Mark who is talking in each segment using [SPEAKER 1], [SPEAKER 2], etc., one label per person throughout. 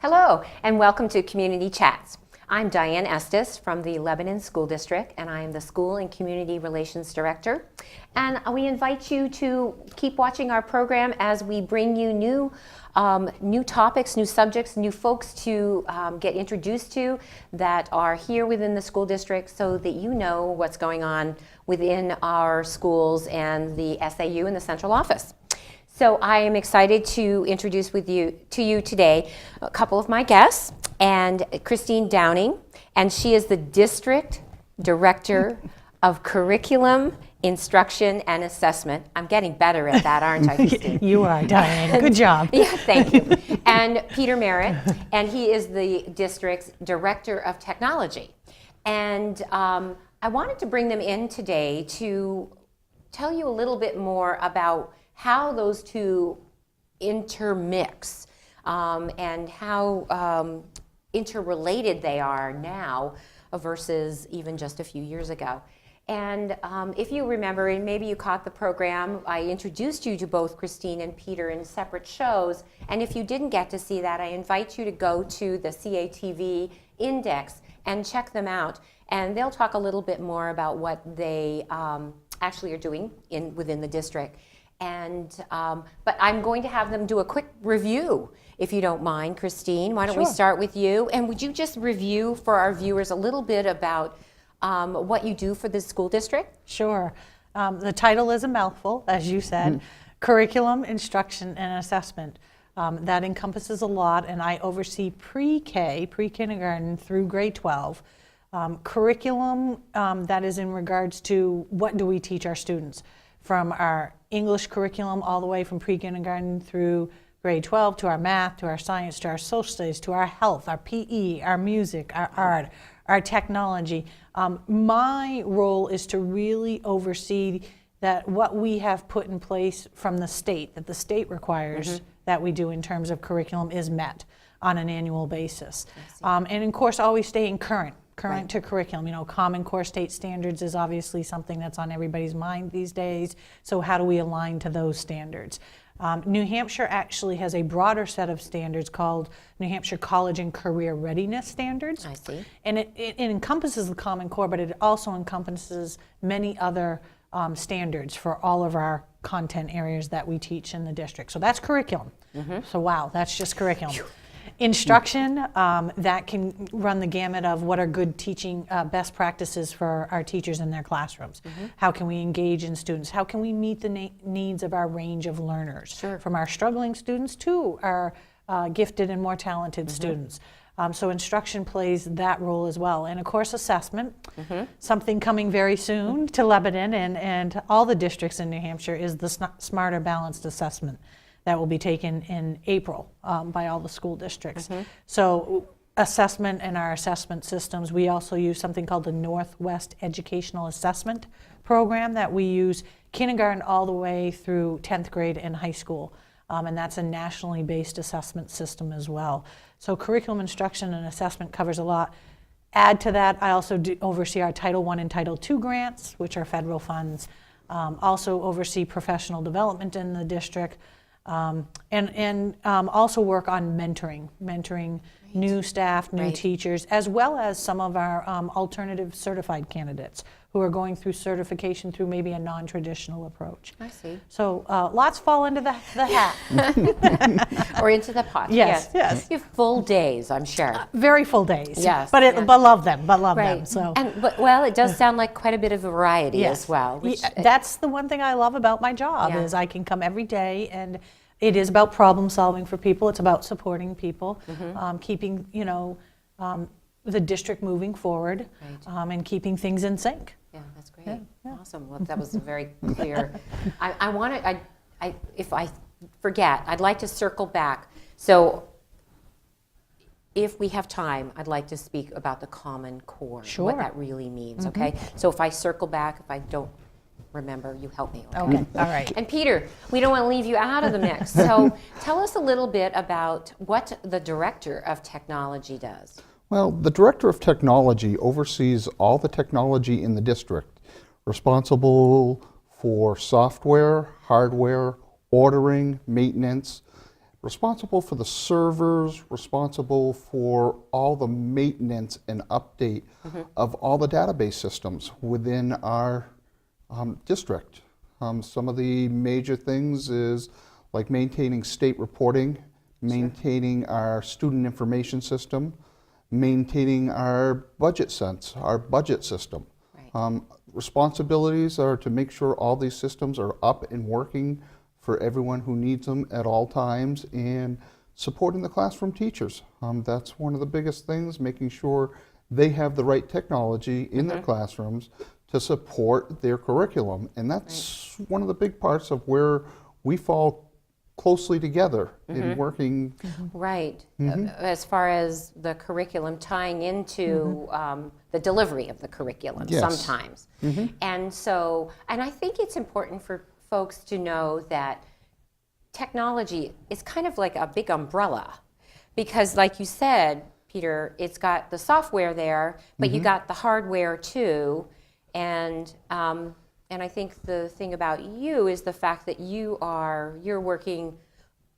[SPEAKER 1] Hello, and welcome to Community Chats. I'm Diane Estes from the Lebanon School District, and I am the School and Community Relations Director. And we invite you to keep watching our program as we bring you new topics, new subjects, new folks to get introduced to that are here within the school district so that you know what's going on within our schools and the SAU and the central office. So I am excited to introduce to you today a couple of my guests, and Christine Downing, and she is the District Director of Curriculum, Instruction, and Assessment. I'm getting better at that, aren't I, Christine?
[SPEAKER 2] You are, Diane. Good job.
[SPEAKER 1] Yeah, thank you. And Peter Merritt, and he is the district's Director of Technology. And I wanted to bring them in today to tell you a little bit more about how those two intermix and how interrelated they are now versus even just a few years ago. And if you remember, and maybe you caught the program, I introduced you to both Christine and Peter in separate shows. And if you didn't get to see that, I invite you to go to the CATV Index and check them out. And they'll talk a little bit more about what they actually are doing within the district. And but I'm going to have them do a quick review, if you don't mind, Christine. Why don't we start with you? And would you just review for our viewers a little bit about what you do for the school district?
[SPEAKER 2] Sure. The title is a mouthful, as you said. Curriculum, Instruction, and Assessment. That encompasses a lot, and I oversee pre-K, pre-kindergarten through grade 12. Curriculum, that is in regards to what do we teach our students, from our English curriculum all the way from pre-kindergarten through grade 12, to our math, to our science, to our social studies, to our health, our PE, our music, our art, our technology. My role is to really oversee that what we have put in place from the state, that the state requires that we do in terms of curriculum, is met on an annual basis. And of course, always staying current to curriculum. You know, Common Core state standards is obviously something that's on everybody's mind these days. So how do we align to those standards? New Hampshire actually has a broader set of standards called New Hampshire College and Career Readiness Standards.
[SPEAKER 1] I see.
[SPEAKER 2] And it encompasses the Common Core, but it also encompasses many other standards for all of our content areas that we teach in the district. So that's curriculum. So wow, that's just curriculum. Instruction, that can run the gamut of what are good teaching best practices for our teachers in their classrooms. How can we engage in students? How can we meet the needs of our range of learners? From our struggling students to our gifted and more talented students. So instruction plays that role as well. And of course, assessment, something coming very soon to Lebanon and all the districts in New Hampshire, is the Smarter Balanced Assessment that will be taken in April by all the school districts. So assessment and our assessment systems, we also use something called the Northwest Educational Assessment Program that we use kindergarten all the way through 10th grade and high school. And that's a nationally based assessment system as well. So curriculum, instruction, and assessment covers a lot. Add to that, I also oversee our Title I and Title II grants, which are federal funds. Also oversee professional development in the district. And also work on mentoring new staff, new teachers, as well as some of our alternative certified candidates who are going through certification through maybe a non-traditional approach.
[SPEAKER 1] I see.
[SPEAKER 2] So lots fall into the hat.
[SPEAKER 1] Or into the pot.
[SPEAKER 2] Yes.
[SPEAKER 1] You have full days, I'm sure.
[SPEAKER 2] Very full days.
[SPEAKER 1] Yes.
[SPEAKER 2] But love them. So.
[SPEAKER 1] Well, it does sound like quite a bit of variety as well. Which,
[SPEAKER 2] that's the one thing I love about my job is I can come every day, and it is about problem solving for people. It's about supporting people, keeping the district moving forward, and keeping things in sync.
[SPEAKER 1] Yeah, that's great. Awesome. Well, that was very clear. If I forget, I'd like to circle back. So if we have time, I'd like to speak about the Common Core, what that really means, okay? So if I circle back, if I don't remember, you help me.
[SPEAKER 2] Okay. All right.
[SPEAKER 1] And Peter, we don't want to leave you out of the mix. So tell us a little bit about what the Director of Technology does.
[SPEAKER 3] Well, the Director of Technology oversees all the technology in the district, responsible for software, hardware, ordering, maintenance, responsible for the servers, responsible for all the maintenance and update of all the database systems within our district. Some of the major things is like maintaining state reporting, maintaining our student information system, maintaining our budget system.
[SPEAKER 1] Right.
[SPEAKER 3] Responsibilities are to make sure all these systems are up and working for everyone who needs them at all times, and supporting the classroom teachers. That's one of the biggest things, making sure they have the right technology in their classrooms to support their curriculum. And that's one of the big parts of where we fall closely together in working.
[SPEAKER 1] Right. As far as the curriculum tying into the delivery of the curriculum
[SPEAKER 3] Yes.
[SPEAKER 1] sometimes. And so, and I think it's important for folks to know that technology is kind of like a big umbrella, because like you said, Peter, it's got the software there, but you got the hardware too. And I think the thing about you is the fact that you're working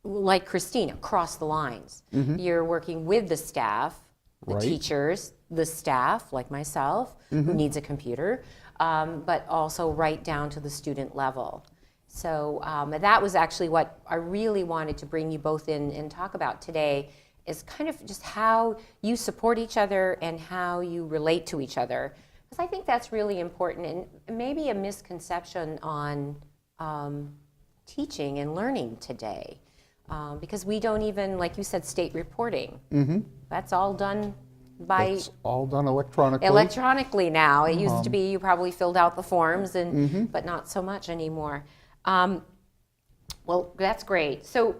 [SPEAKER 1] like Christine across the lines. You're working with the staff, the
[SPEAKER 3] Right.
[SPEAKER 1] teachers, the staff like myself who needs a computer, but also right down to the student level. So that was actually what I really wanted to bring you both in and talk about today, is kind of just how you support each other and how you relate to each other. Because I think that's really important, and maybe a misconception on teaching and learning today. Because we don't even, like you said, state reporting. That's all done by
[SPEAKER 3] It's all done electronically.
[SPEAKER 1] electronically now. It used to be you probably filled out the forms, and but not so much anymore. Well, that's great. So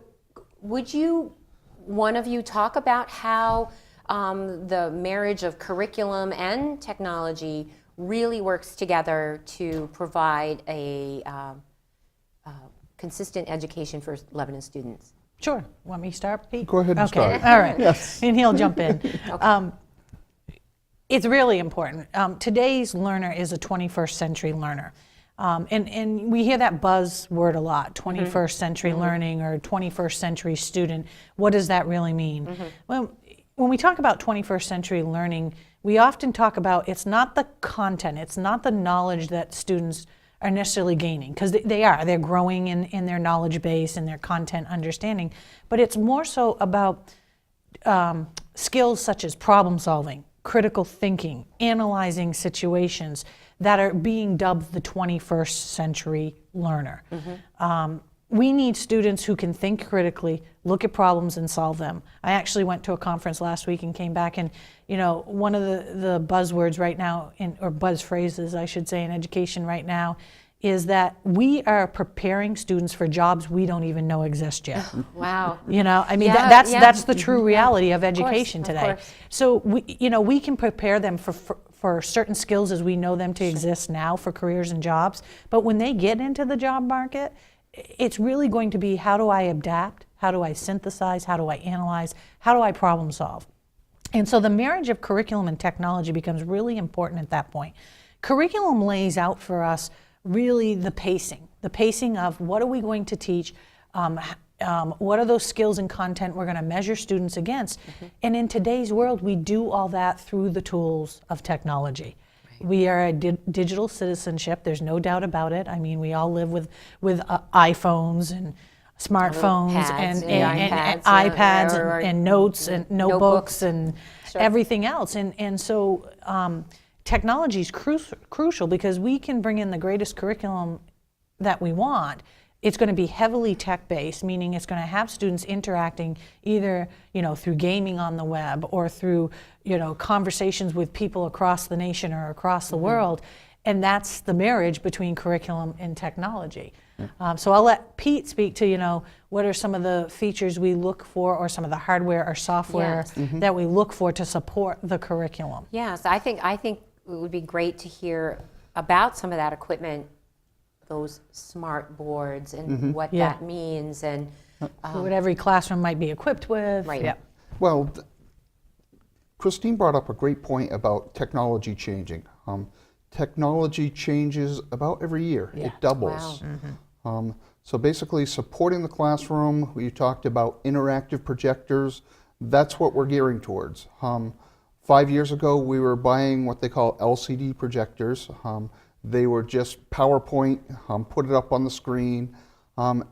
[SPEAKER 1] would you, one of you, talk about how the marriage of curriculum and technology really works together to provide a consistent education for Lebanon students?
[SPEAKER 2] Sure. Want me to start, Pete?
[SPEAKER 3] Go ahead and
[SPEAKER 2] Okay.
[SPEAKER 3] start.
[SPEAKER 2] All right.
[SPEAKER 3] Yes.
[SPEAKER 2] And he'll jump in. It's really important. Today's learner is a 21st century learner. And we hear that buzzword a lot, 21st century learning or 21st century student. What does that really mean? Well, when we talk about 21st century learning, we often talk about it's not the content, it's not the knowledge that students are necessarily gaining, because they're growing in their knowledge base and their content understanding, but it's more so about skills such as problem solving, critical thinking, analyzing situations that are being dubbed the 21st century learner. We need students who can think critically, look at problems and solve them. I actually went to a conference last week and came back, and one of the buzzwords right now, or buzz phrases I should say, in education right now is that we are preparing students for jobs we don't even know exist yet.
[SPEAKER 1] Wow.
[SPEAKER 2] That's the true reality of education
[SPEAKER 1] of
[SPEAKER 2] today.
[SPEAKER 1] course.
[SPEAKER 2] So we can prepare them for certain skills as we know them to exist now for careers and jobs, but when they get into the job market, it's really going to be, how do I adapt? How do I synthesize? How do I analyze? How do I problem solve? And so the marriage of curriculum and technology becomes really important at that point. Curriculum lays out for us really the pacing of what are we going to teach, what are those skills and content we're going to measure students against. And in today's world, we do all that through the tools of technology. We are a digital citizenship, there's no doubt about it. I mean, we all live with iPhones and smartphones
[SPEAKER 1] Pads,
[SPEAKER 2] and
[SPEAKER 1] iPads,
[SPEAKER 2] iPads
[SPEAKER 1] or
[SPEAKER 2] and notes and notebooks and everything else. And so technology is crucial because we can bring in the greatest curriculum that we want. It's going to be heavily tech-based, meaning it's going to have students interacting either, through gaming on the web or through, conversations with people across the nation or across the world. And that's the marriage between curriculum and technology. So I'll let Pete speak to, what are some of the features we look for, or some of the hardware or software that we look for to support the curriculum.
[SPEAKER 1] Yes, I think it would be great to hear about some of that equipment, those smart boards, and what that means, and
[SPEAKER 2] what every classroom might be equipped with.
[SPEAKER 1] Right.
[SPEAKER 2] Yeah.
[SPEAKER 3] Well, Christine brought up a great point about technology changing. Technology changes about every year.
[SPEAKER 2] Yeah.
[SPEAKER 3] It doubles. So basically supporting the classroom, you talked about interactive projectors, that's what we're gearing towards. 5 years ago, we were buying what they call LCD projectors. They were just PowerPoint, put it up on the screen.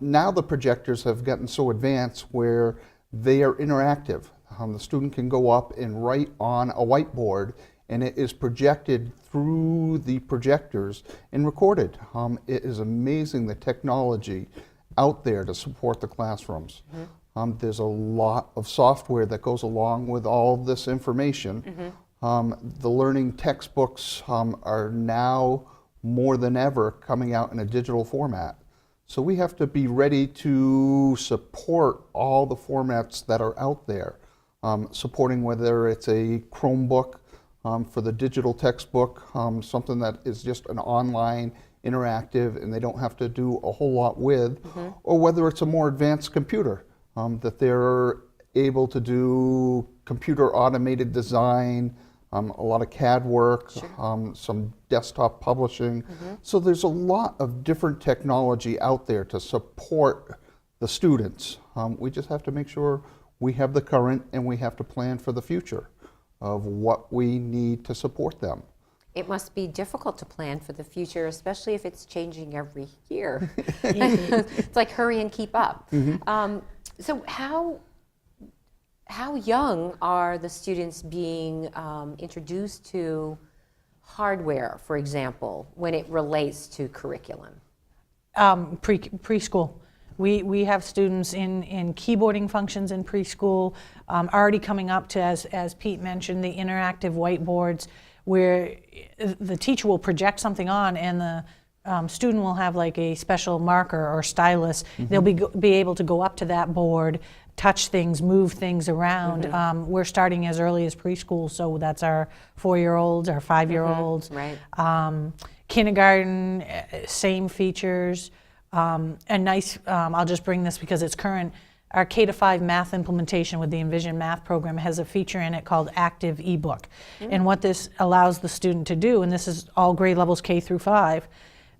[SPEAKER 3] Now the projectors have gotten so advanced where they are interactive. The student can go up and write on a whiteboard, and it is projected through the projectors and recorded. It is amazing the technology out there to support the classrooms. There's a lot of software that goes along with all this information. The learning textbooks are now more than ever coming out in a digital format. So we have to be ready to support all the formats that are out there, supporting whether it's a Chromebook for the digital textbook, something that is just an online interactive and they don't have to do a whole lot with, or whether it's a more advanced computer that they're able to do computer automated design, a lot of CAD work, some desktop publishing. So there's a lot of different technology out there to support the students. We just have to make sure we have the current and we have to plan for the future of what we need to support them.
[SPEAKER 1] It must be difficult to plan for the future, especially if it's changing every year. It's like hurry and keep up. So how young are the students being introduced to hardware, for example, when it relates to curriculum?
[SPEAKER 2] Preschool. We have students in keyboarding functions in preschool, already coming up to, as Pete mentioned, the interactive whiteboards where the teacher will project something on and the student will have like a special marker or stylus. They'll be able to go up to that board, touch things, move things around. We're starting as early as preschool, so that's our 4-year-olds, our 5-year-olds. Kindergarten, same features. And nice, I'll just bring this because it's current, our K-5 math implementation with the Envision Math program has a feature in it called Active eBook. And what this allows the student to do, and this is all grade levels K through 5,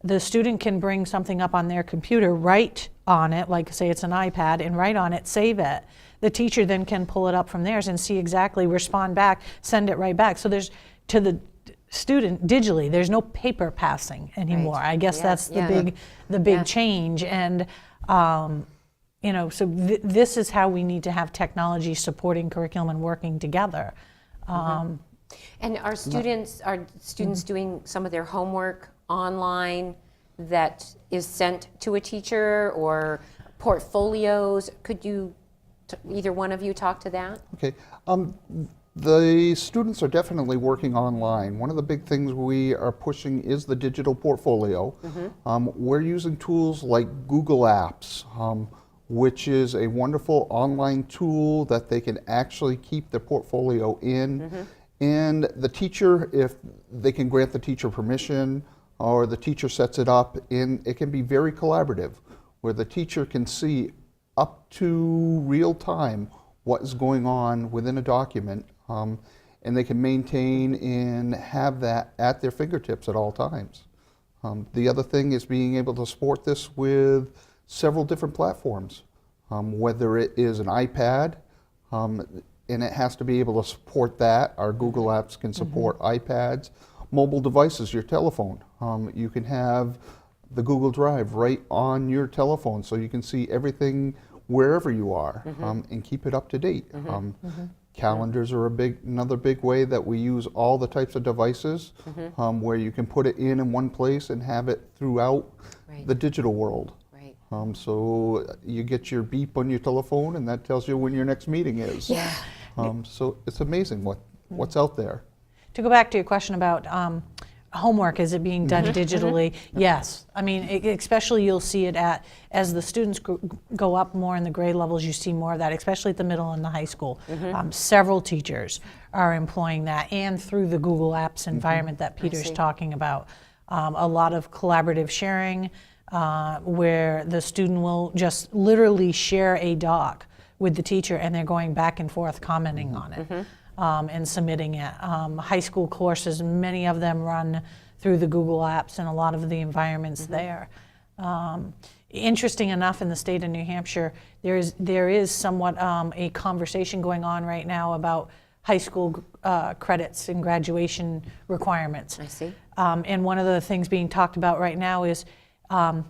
[SPEAKER 2] the student can bring something up on their computer, write on it, like say it's an iPad, and write on it, save it. The teacher then can pull it up from theirs and see exactly, respond back, send it right back. So there's, to the student digitally, there's no paper passing anymore. I guess that's the big change. And you know, so this is how we need to have technology supporting curriculum and working together.
[SPEAKER 1] And are students doing some of their homework online that is sent to a teacher, or portfolios? Could you, either one of you, talk to that?
[SPEAKER 3] Okay. The students are definitely working online. One of the big things we are pushing is the digital portfolio. We're using tools like Google Apps, which is a wonderful online tool that they can actually keep their portfolio in. And the teacher, if they can grant the teacher permission, or the teacher sets it up, and it can be very collaborative, where the teacher can see up to real time what is going on within a document, and they can maintain and have that at their fingertips at all times. The other thing is being able to support this with several different platforms, whether it is an iPad, and it has to be able to support that. Our Google Apps can support iPads. Mobile devices, your telephone. You can have the Google Drive right on your telephone, so you can see everything wherever you are, and keep it up to date. Calendars are another big way that we use all the types of devices, where you can put it in one place and have it throughout the digital world. So you get your beep on your telephone, and that tells you when your next meeting is. So it's amazing what's out there.
[SPEAKER 2] To go back to your question about homework, is it being done digitally? Yes. I mean, especially you'll see it as the students go up more in the grade levels, you see more of that, especially at the middle and the high school. Several teachers are employing that, and through the Google Apps environment that Peter's talking about. A lot of collaborative sharing, where the student will just literally share a doc with the teacher, and they're going back and forth commenting on it. And submitting it. High school courses, many of them run through the Google Apps and a lot of the environments there. interesting enough, in the state of New Hampshire, there is somewhat a conversation going on right now about high school credits and graduation requirements.
[SPEAKER 1] I see.
[SPEAKER 2] And one of the things being talked about right now is,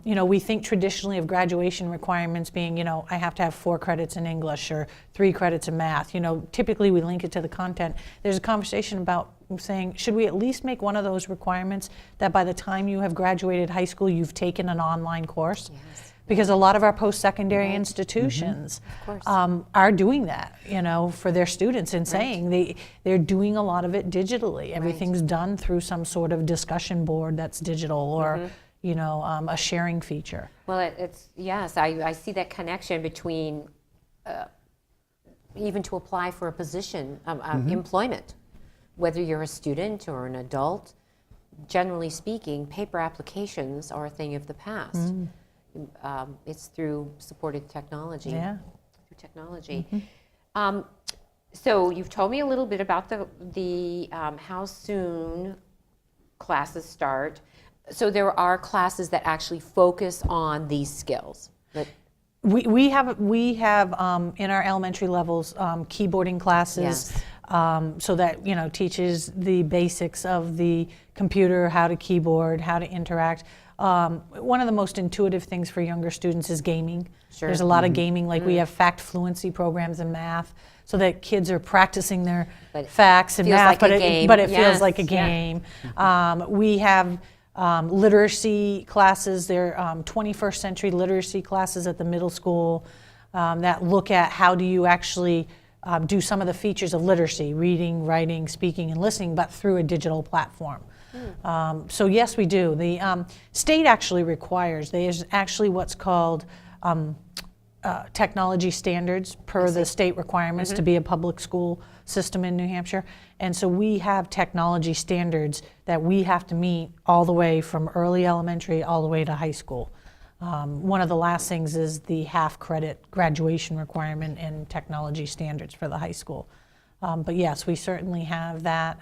[SPEAKER 2] we think traditionally of graduation requirements being, I have to have 4 credits in English or 3 credits in math. Typically we link it to the content. There's a conversation about saying, should we at least make one of those requirements that by the time you have graduated high school, you've taken an online course?
[SPEAKER 1] Yes.
[SPEAKER 2] Because a lot of our post-secondary institutions are doing that, for their students, and saying they're doing a lot of it digitally. Everything's done through some sort of discussion board that's digital, or a sharing feature.
[SPEAKER 1] Well, I see that connection between even to apply for a position of employment, whether you're a student or an adult. Generally speaking, paper applications are a thing of the past. It's through supported technology.
[SPEAKER 2] Yeah.
[SPEAKER 1] Through technology. So you've told me a little bit about the how soon classes start. So there are classes that actually focus on these skills. But
[SPEAKER 2] we have in our elementary levels keyboarding classes.
[SPEAKER 1] Yes.
[SPEAKER 2] So that teaches the basics of the computer, how to keyboard, how to interact. One of the most intuitive things for younger students is gaming.
[SPEAKER 1] Sure.
[SPEAKER 2] There's a lot of gaming, like we have fact fluency programs in math, so that kids are practicing their facts in math, but it feels like a game. We have literacy classes. They're 21st century literacy classes at the middle school that look at how do you actually do some of the features of literacy, reading, writing, speaking, and listening, but through a digital platform. So yes, we do. The state actually requires, there's actually what's called technology standards per the state requirements to be a public school system in New Hampshire. And so we have technology standards that we have to meet all the way from early elementary all the way to high school. One of the last things is the half-credit graduation requirement in technology standards for the high school. But yes, we certainly have that.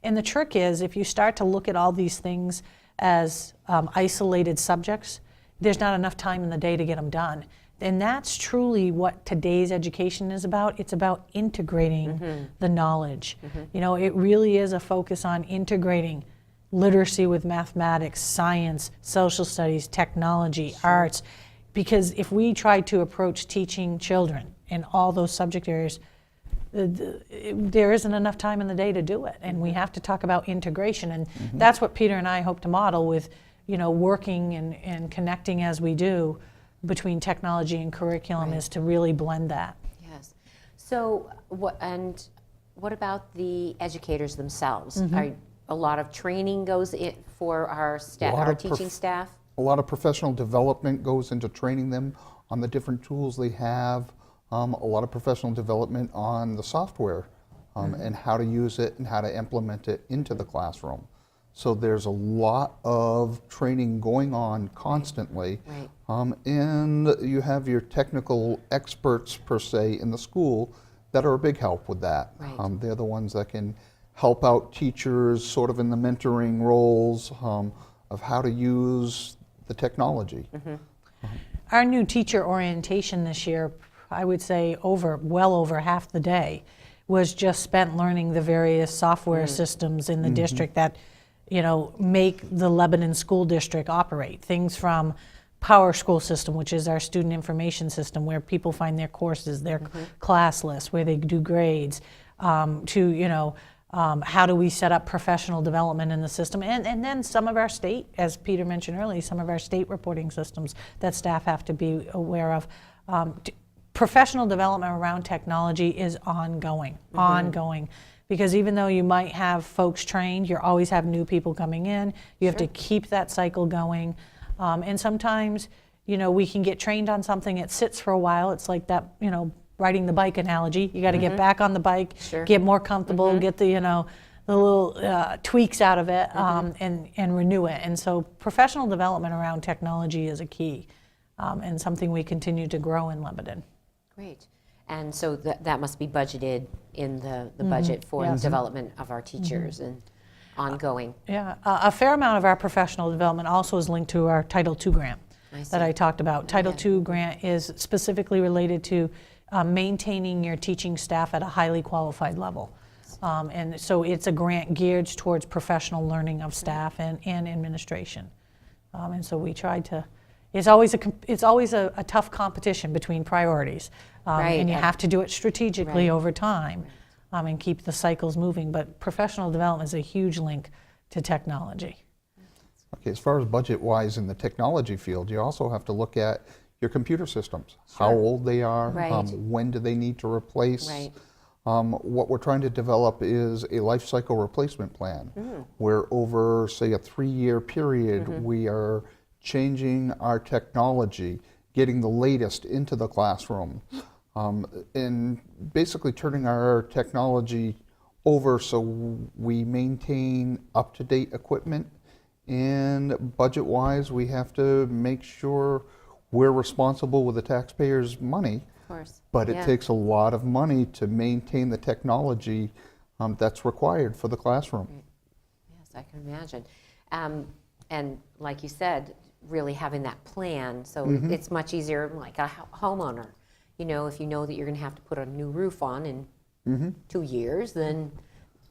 [SPEAKER 2] And the trick is, if you start to look at all these things as isolated subjects, there's not enough time in the day to get them done. And that's truly what today's education is about. It's about integrating the knowledge. It really is a focus on integrating literacy with mathematics, science, social studies, technology, arts. Because if we try to approach teaching children in all those subject areas, there isn't enough time in the day to do it, and we have to talk about integration, and that's what Peter and I hope to model with, working and connecting as we do between technology and curriculum, is to really blend that.
[SPEAKER 1] Yes. So what about the educators themselves? A lot of training goes in for our staff, our teaching staff?
[SPEAKER 3] A lot of professional development goes into training them on the different tools they have. A lot of professional development on the software and how to use it and how to implement it into the classroom. So there's a lot of training going on constantly. And you have your technical experts, per se, in the school that are a big help with that. They're the ones that can help out teachers sort of in the mentoring roles of how to use the technology.
[SPEAKER 2] Our new teacher orientation this year, I would say well over half the day was just spent learning the various software systems in the district that make the Lebanon School District operate. Things from Power School System, which is our student information system where people find their courses, their class lists, where they do grades, to how do we set up professional development in the system, and then some of our state, as Peter mentioned earlier, some of our state reporting systems that staff have to be aware of. Professional development around technology is ongoing, because even though you might have folks trained, you always have new people coming in. You have to keep that cycle going, and sometimes, we can get trained on something. It sits for a while. It's like that, riding the bike analogy. You got to get back on the bike, get more comfortable, get the the little tweaks out of it, and renew it. And so, professional development around technology is a key, and something we continue to grow in Lebanon.
[SPEAKER 1] Great. And so that must be budgeted in the budget for development of our teachers and ongoing.
[SPEAKER 2] A fair amount of our professional development also is linked to our Title II grant. that I talked about. Title II grant is specifically related to maintaining your teaching staff at a highly qualified level. And so it's a grant geared towards professional learning of staff and administration. And so we tried to, it's always a tough competition between priorities.
[SPEAKER 1] Right.
[SPEAKER 2] And you have to do it strategically over time and keep the cycles moving. But professional development is a huge link to technology.
[SPEAKER 3] Okay, as far as budget-wise in the technology field, you also have to look at your computer systems, how old they are, when do they need to replace.
[SPEAKER 1] Right.
[SPEAKER 3] What we're trying to develop is a life cycle replacement plan, where over, say, a 3-year period, we are changing our technology, getting the latest into the classroom, and basically turning our technology over so we maintain up-to-date equipment. And budget-wise, we have to make sure we're responsible with the taxpayers' money.
[SPEAKER 1] Of course.
[SPEAKER 3] But it takes a lot of money to maintain the technology that's required for the classroom.
[SPEAKER 1] Yes, I can imagine. And like you said, really having that plan, so it's much easier, like a homeowner. You know, if you know that you're going to have to put a new roof on in 2 years, then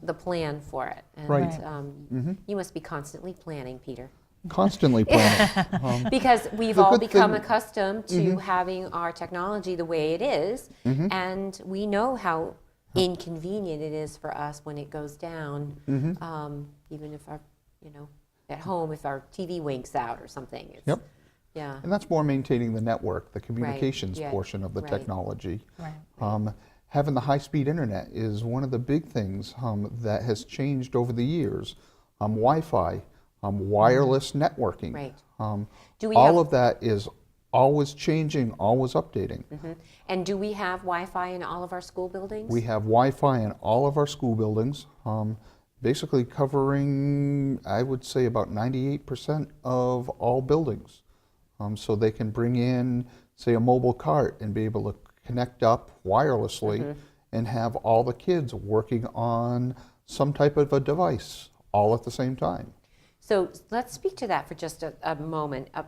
[SPEAKER 1] the plan for it. And,
[SPEAKER 3] Right.
[SPEAKER 1] You must be constantly planning, Peter.
[SPEAKER 3] Constantly planning.
[SPEAKER 1] Because we've
[SPEAKER 3] the
[SPEAKER 1] all
[SPEAKER 3] good
[SPEAKER 1] become
[SPEAKER 3] thing-
[SPEAKER 1] accustomed to having our technology the way it is, and we know how inconvenient it is for us when it goes down, even if our, at home, if our TV winks out or something. It's,
[SPEAKER 3] Yep.
[SPEAKER 1] Yeah.
[SPEAKER 3] And that's more maintaining the network, the communications
[SPEAKER 1] yeah,
[SPEAKER 3] portion of the
[SPEAKER 1] right.
[SPEAKER 3] technology.
[SPEAKER 2] Right.
[SPEAKER 3] Having the high-speed internet is one of the big things that has changed over the years. Wi-Fi, wireless networking.
[SPEAKER 1] Right.
[SPEAKER 3] All
[SPEAKER 1] Do we have-
[SPEAKER 3] of that is always changing, always updating.
[SPEAKER 1] And do we have Wi-Fi in all of our school buildings?
[SPEAKER 3] We have Wi-Fi in all of our school buildings, basically covering, I would say, about 98% of all buildings. So they can bring in, say, a mobile cart and be able to connect up wirelessly and have all the kids working on some type of a device all at the same time.
[SPEAKER 1] So let's speak to that for just a moment. A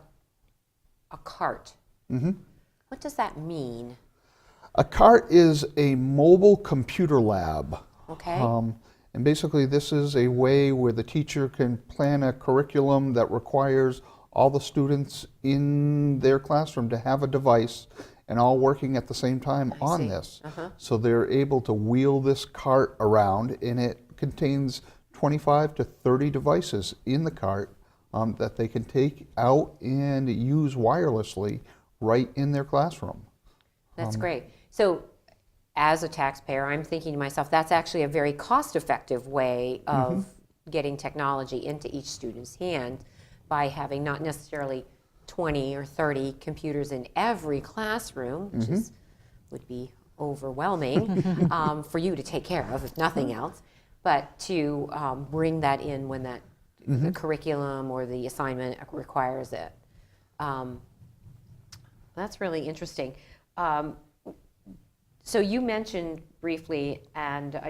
[SPEAKER 1] cart. What does that mean?
[SPEAKER 3] A cart is a mobile computer lab.
[SPEAKER 1] Okay.
[SPEAKER 3] And basically this is a way where the teacher can plan a curriculum that requires all the students in their classroom to have a device and all working at the same time on
[SPEAKER 1] see.
[SPEAKER 3] this. So they're able to wheel this cart around, and it contains 25 to 30 devices in the cart that they can take out and use wirelessly right in their classroom.
[SPEAKER 1] That's great. So as a taxpayer, I'm thinking to myself, that's actually a very cost-effective way of getting technology into each student's hand by having not necessarily 20 or 30 computers in every classroom, which would be overwhelming for you to take care of, if nothing else, but to bring that in when that the curriculum or the assignment requires it. That's really interesting. So you mentioned briefly, and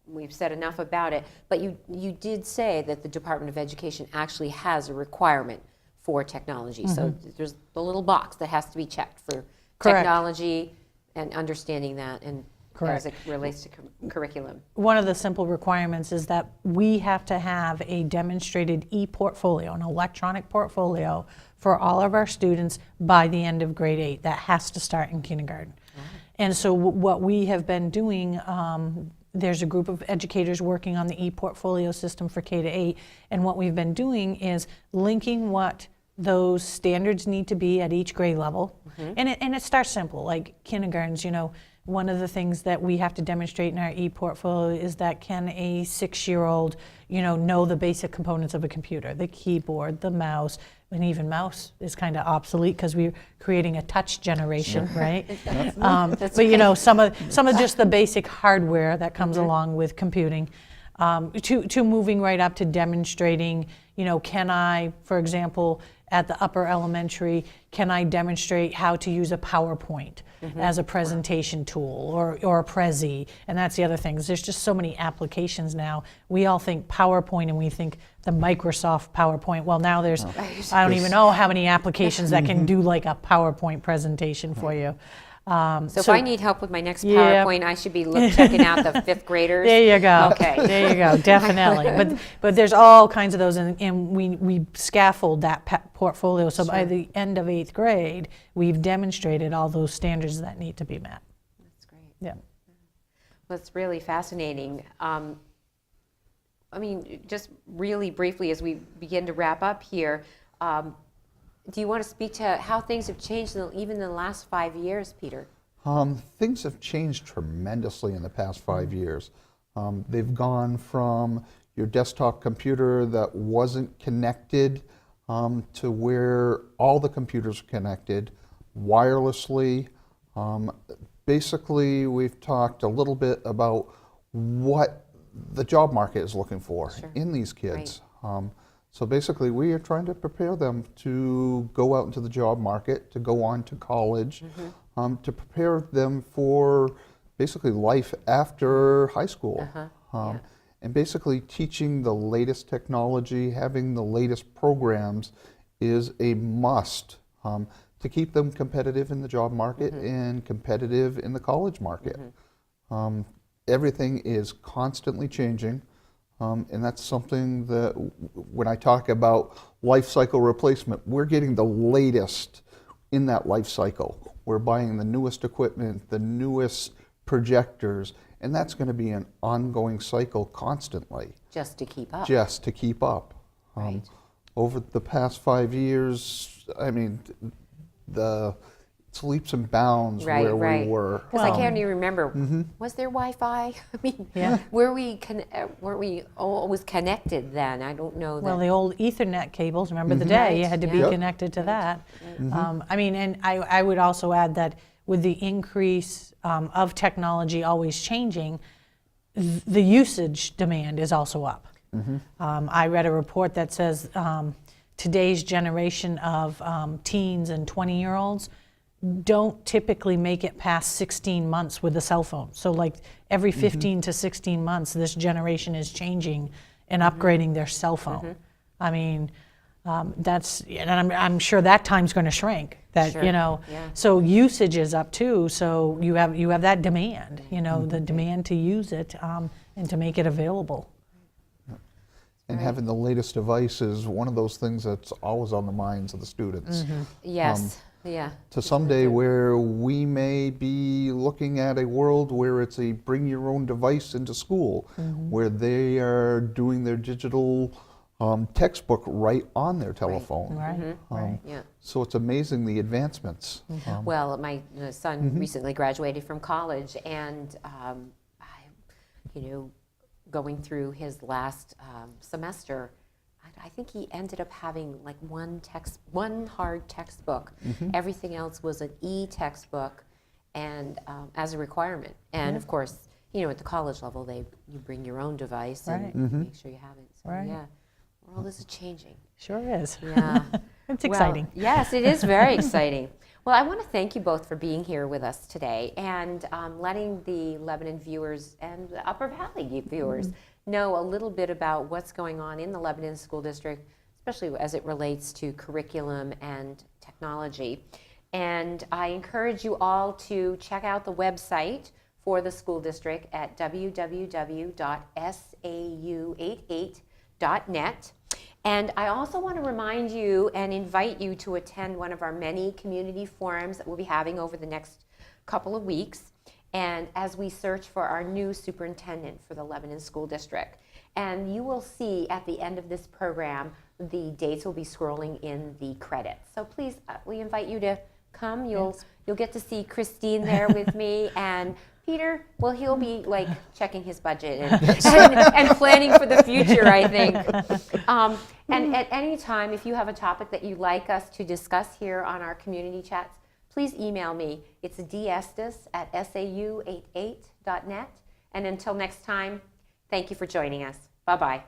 [SPEAKER 1] we've said enough about it, but you did say that the Department of Education actually has a requirement for technology. So there's the little box that has to be checked for technology and understanding that, and as it relates to curriculum.
[SPEAKER 2] One of the simple requirements is that we have to have a demonstrated e-portfolio, an electronic portfolio for all of our students by the end of grade 8. That has to start in kindergarten. And so what we have been doing, there's a group of educators working on the e-portfolio system for K-8, and what we've been doing is linking what those standards need to be at each grade level. And it starts simple, like kindergartens, one of the things that we have to demonstrate in our e-portfolio is that can a 6-year-old, know the basic components of a computer, the keyboard, the mouse, and even mouse is kind of obsolete because we're creating a touch generation, right? But some of just the basic hardware that comes along with computing, to moving right up to demonstrating, can I, for example, at the upper elementary, can I demonstrate how to use a PowerPoint? as a presentation tool or a Prezi. And that's the other thing, is there's just so many applications now. We all think PowerPoint and we think the Microsoft PowerPoint. Well, now there's, I don't even know how many applications that can do like a PowerPoint presentation for you.
[SPEAKER 1] So if I need help with my next PowerPoint, I should be checking out the fifth graders?
[SPEAKER 2] There you go.
[SPEAKER 1] Okay.
[SPEAKER 2] There you go, definitely. But there's all kinds of those, and we scaffold that portfolio. So by the end of 8th grade, we've demonstrated all those standards that need to be met.
[SPEAKER 1] That's great.
[SPEAKER 2] Yeah.
[SPEAKER 1] Well, it's really fascinating. I mean, just really briefly as we begin to wrap up here, do you want to speak to how things have changed even in the last 5 years, Peter?
[SPEAKER 3] Things have changed tremendously in the past 5 years. They've gone from your desktop computer that wasn't connected to where all the computers are connected wirelessly. Basically, we've talked a little bit about what the job market is looking for in these kids.
[SPEAKER 1] Right.
[SPEAKER 3] So basically, we are trying to prepare them to go out into the job market, to go on to college, to prepare them for basically life after high school. And basically teaching the latest technology, having the latest programs is a must to keep them competitive in the job market and competitive in the college market. Everything is constantly changing. And that's something that when I talk about life cycle replacement, we're getting the latest in that life cycle. We're buying the newest equipment, the newest projectors, and that's going to be an ongoing cycle constantly.
[SPEAKER 1] Just to keep up.
[SPEAKER 3] Just to keep up.
[SPEAKER 1] Right.
[SPEAKER 3] Over the past 5 years, I mean, it's leaps and bounds where we were.
[SPEAKER 1] Because I can't even remember. Was there Wi-Fi? I mean, were we always connected then? I don't know.
[SPEAKER 2] Well, the old Ethernet cables, remember the day, you had to be connected to that. I mean, and I would also add that with the increase of technology always changing, the usage demand is also up. I read a report that says today's generation of teens and 20-year-olds don't typically make it past 16 months with a cell phone. So like every 15 to 16 months, this generation is changing and upgrading their cell phone. I mean, and I'm sure that time's going to shrink. That you know, so usage is up too. So you have that demand. You know, the demand to use it and to make it available.
[SPEAKER 3] And having the latest device is one of those things that's always on the minds of the students.
[SPEAKER 1] Yes.
[SPEAKER 3] To someday where we may be looking at a world where it's a bring your own device into school, where they are doing their digital textbook right on their telephone. So it's amazing the advancements.
[SPEAKER 1] Well, my son recently graduated from college, and going through his last semester, I think he ended up having like one hard textbook. Everything else was an e-textbook, and as a requirement. And of course, at the college level, you bring your own device and make sure you have it. So yeah, the world is changing.
[SPEAKER 2] Sure is.
[SPEAKER 1] Yeah,
[SPEAKER 2] it's exciting.
[SPEAKER 1] Yes, it is very exciting. Well, I want to thank you both for being here with us today and letting the Lebanon viewers and the Upper Valley viewers know a little bit about what's going on in the Lebanon School District, especially as it relates to curriculum and technology. And I encourage you all to check out the website for the school district at www.sau88.net. And I also want to remind you and invite you to attend one of our many community forums that we'll be having over the next couple of weeks, and as we search for our new superintendent for the Lebanon School District. And you will see at the end of this program, the dates will be scrolling in the credits. So please, we invite you to come. You'll get to see Christine there with me, and Peter, well, he'll be like checking his budget and planning for the future, I think. And at any time, if you have a topic that you'd like us to discuss here on our community chats, please email me. It's dstis@sau88.net. And until next time, thank you for joining us. Bye-bye.